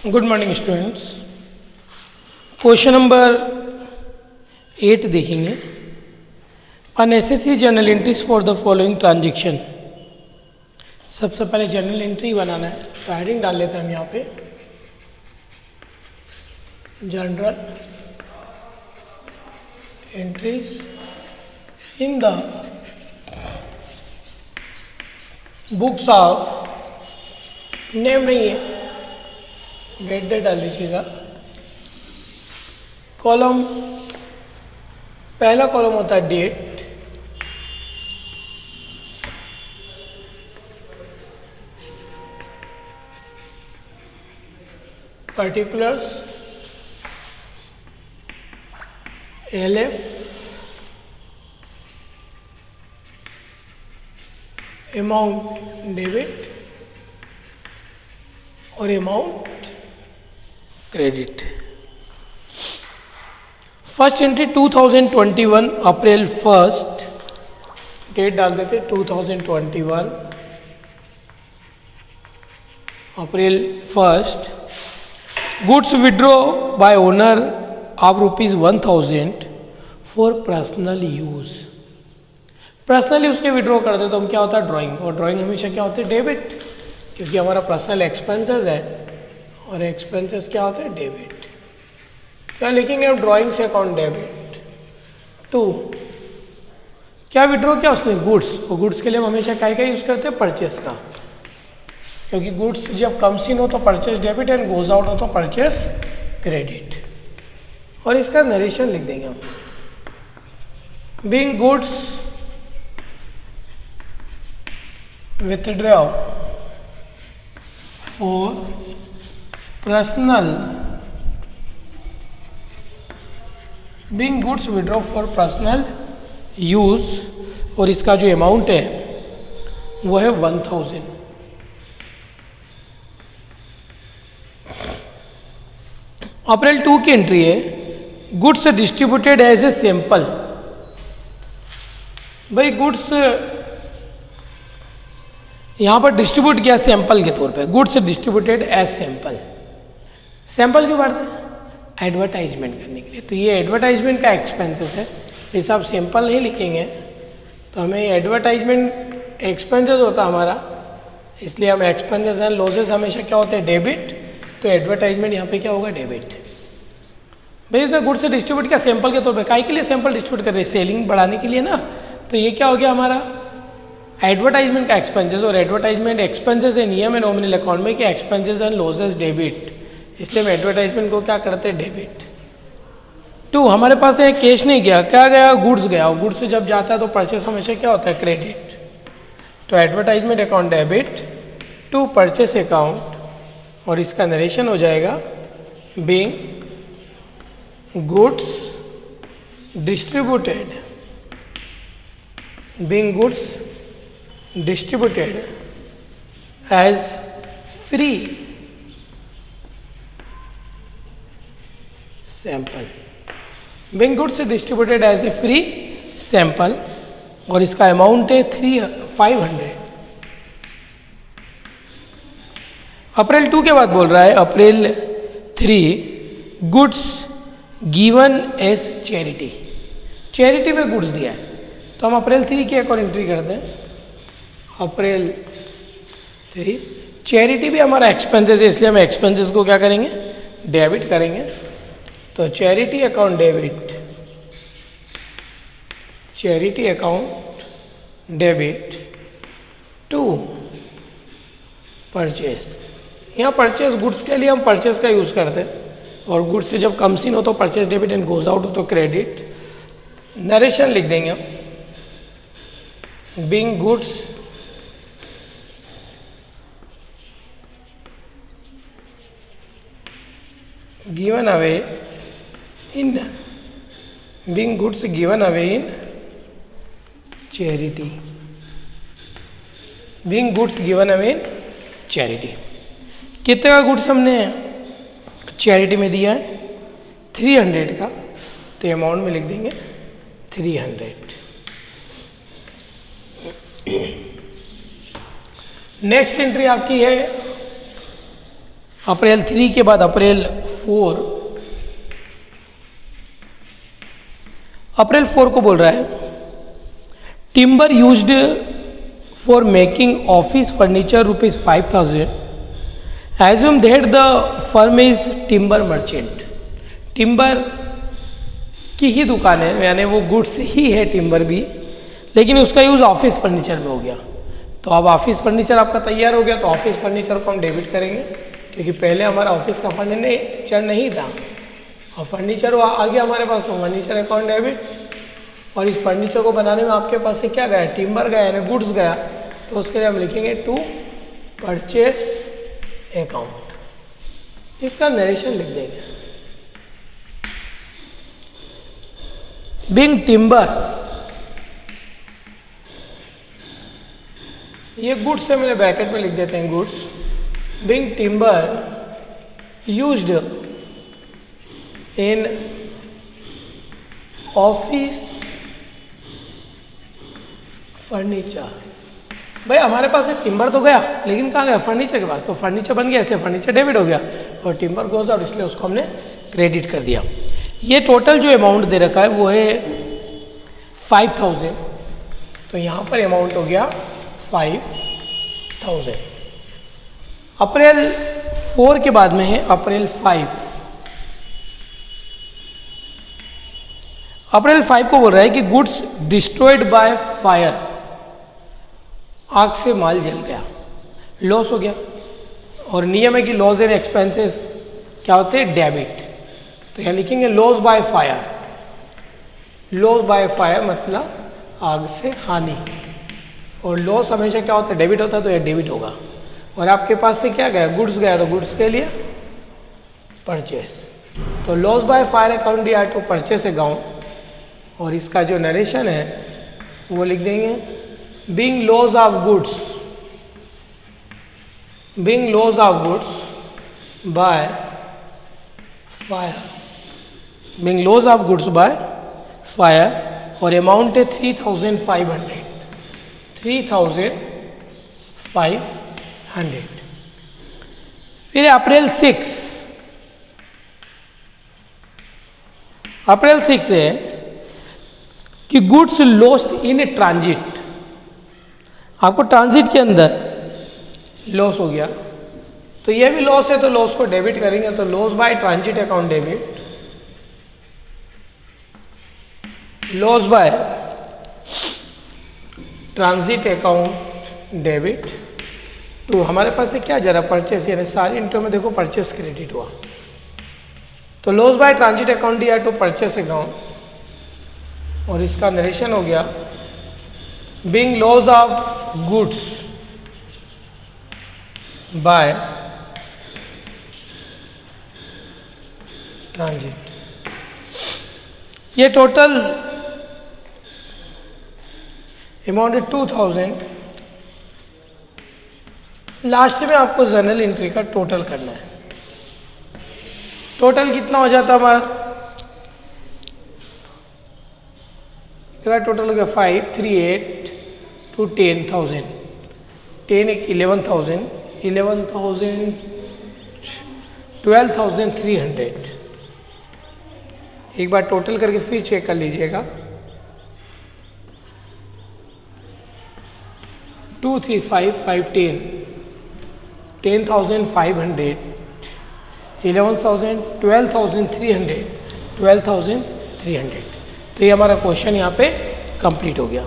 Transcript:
Good morning students. Question number 8 देखेंगे। Unnecessary journal entries for the following transaction. सबसे पहले journal entry बनाना है, तो हेडिंग डाल लेते हैं हम यहाँ पे journal entries in the books of, name नहीं है, डेट डेट डाल लीजिएगा। कॉलम, पहला कॉलम होता है date, particulars, LF, amount debit और amount credit. First entry 2021 April 1, date डाल देते 2021 April 1। Goods withdraw by owner of ₹1000 for personal use. Personal use के विड्रॉ करते तो हम क्या होता है ड्राइंग, और ड्राइंग हमेशा क्या होती है डेबिट, क्योंकि हमारा पर्सनल एक्सपेंसेस है और एक्सपेंसेस क्या होते हैं डेबिट। क्या लिखेंगे हम ड्राइंग से अकाउंट डेबिट। 2, क्या विड्रॉ किया उसने गुड्स, और गुड्स के लिए हम हमेशा क्या यूज़ करते हैं परचेस का, क्योंकि गुड्स जब कम्स इन हो तो purchase debit and goes out हो तो परचेस क्रेडिट। और इसका नरेशन लिख देंगे हम, being goods withdraw for personal, being goods withdraw for personal use, और इसका जो अमाउंट है वो है 1000। अप्रैल 2 की एंट्री है, goods distributed as a sample. भाई गुड्स यहाँ पर डिस्ट्रीब्यूट किया सैंपल के तौर पे, goods distributed as sample. Sample क्यों बांटते हैं? एडवर्टाइजमेंट करने के लिए। तो ये एडवर्टाइजमेंट का एक्सपेंसेस है, जैसे आप सैंपल नहीं लिखेंगे तो हमें एडवर्टाइजमेंट एक्सपेंसेस होता हमारा, इसलिए हम एक्सपेंसेस एंड लॉसेस हमेशा क्या होते हैं डेबिट, तो एडवर्टाइजमेंट यहाँ पे क्या होगा डेबिट। भाई इसने गुड्स से डिस्ट्रीब्यूट किया सैंपल के तौर पे, काहे के लिए सैंपल डिस्ट्रीब्यूट कर रहे हैं? सेलिंग बढ़ाने के लिए ना। तो ये क्या हो गया हमारा एडवर्टाइजमेंट का एक्सपेंसेस, और एडवर्टाइजमेंट एक्सपेंसेस है नियम है नॉमिनल अकाउंट में कि एक्सपेंसेस एंड लॉसेस डेबिट, इसलिए हम एडवर्टाइजमेंट को क्या करते हैं डेबिट। 2, हमारे पास है कैश नहीं गया, क्या गया गुड्स गया, और गुड्स जब जाता है तो परचेस हमेशा क्या होता है क्रेडिट, तो advertisement account debit to purchase account, और इसका नरेशन हो जाएगा being goods distributed, being goods distributed as free sample, being goods distributed as a free sample, और इसका अमाउंट है 500। अप्रैल 2 के बाद बोल रहा है April 3 goods given as charity. Charity में गुड्स दिया है तो हम अप्रैल 3 की एक और एंट्री करते हैं। अप्रैल 3 चैरिटी भी हमारा एक्सपेंसेस है, इसलिए हम एक्सपेंसेस को क्या करेंगे डेबिट करेंगे, तो charity account debit, charity account debit to purchase. यहाँ परचेस गुड्स के लिए हम परचेस का यूज़ करते हैं, और गुड्स से जब कम्स इन हो तो purchase debit and goes out हो तो क्रेडिट। नरेशन लिख देंगे हम, being goods given away in, being goods given away in charity, being goods given away in charity. कितने का गुड्स हमने चैरिटी में दिया है? 300 का, तो अमाउंट में लिख देंगे 300। नेक्स्ट एंट्री आपकी है अप्रैल 3 के बाद अप्रैल 4, अप्रैल 4 को बोल रहा है timber used for making office furniture ₹5,000. Assume that the firm is timber merchant. Timber की ही दुकान है, यानी वो गुड्स ही है टिम्बर भी, लेकिन उसका यूज़ ऑफिस फर्नीचर में हो गया. तो अब ऑफिस फर्नीचर आपका तैयार हो गया, तो ऑफिस फर्नीचर को हम डेबिट करेंगे, क्योंकि पहले हमारा ऑफिस का फर्नीचर नहीं था और फर्नीचर आ गया हमारे पास, तो फर्नीचर अकाउंट डेबिट. और इस फर्नीचर को बनाने में आपके पास से क्या गया, टिम्बर गया यानी गुड्स गया, तो उसके लिए हम लिखेंगे टू परचेस अकाउंट. इसका नरेशन लिख देंगे. बिंग टिम्बर, ये गुड्स से मैंने ब्रैकेट में लिख देते हैं goods. Being timber used in office furniture. भाई हमारे पास एक टिम्बर तो गया, लेकिन कहाँ गया, फर्नीचर के पास. तो फर्नीचर बन गया, इसलिए फर्नीचर डेबिट हो गया और टिम्बर गोज आउट, इसलिए उसको हमने क्रेडिट कर दिया. ये टोटल जो अमाउंट दे रखा है वो है 5,000. तो यहाँ पर अमाउंट हो गया 5,000. अप्रैल 4 के बाद में है अप्रैल 5. अप्रैल 5 को बोल रहा है कि गुड्स डिस्ट्रॉयड बाय फायर. आग से माल जल गया, लॉस हो गया. और नियम है कि लॉस एंड एक्सपेंसेस क्या होते हैं, डेबिट. तो यहाँ लिखेंगे loss by fire. Loss by fire मतलब आग से हानि, और लॉस हमेशा क्या होता है, डेबिट होता है, तो यह डेबिट होगा. और आपके पास से क्या गया, गुड्स गया, तो गुड्स के लिए परचेस. तो लॉस बाय फायर अकाउंट दिया टू परचेस अकाउंट, और इसका जो नरेशन है वो लिख देंगे being loss of goods, being loss of goods by fire, being loss of goods by fire. और अमाउंट है 3,500. 3,500. फिर अप्रैल 6. अप्रैल 6 है कि गुड्स लॉस्ट इन ट्रांजिट. आपको ट्रांजिट के अंदर लॉस हो गया, तो ये भी लॉस है, तो लॉस को डेबिट करेंगे. तो loss by transit account debit, loss by transit account debit. तो हमारे पास है क्या जरा, परचेस, यानी सारी इंटर में देखो परचेस क्रेडिट हुआ. तो लॉस बाय ट्रांजिट अकाउंट दिया टू परचेस अकाउंट, और इसका नरेशन हो गया being loss of goods by transit. ये टोटल अमाउंट है 2,000. लास्ट में आपको जर्नल एंट्री का टोटल करना है. टोटल कितना हो जाता हमारा, टोटल हो गया 5, 3, 8 to 10,000. 10 11,000, 11,000 12,300. एक बार टोटल करके फिर चेक कर लीजिएगा. 2, 3, 5, 5, 10, 10,500, 11,000, 12,300, 12,300. तो ये हमारा क्वेश्चन यहाँ पे कंप्लीट हो गया.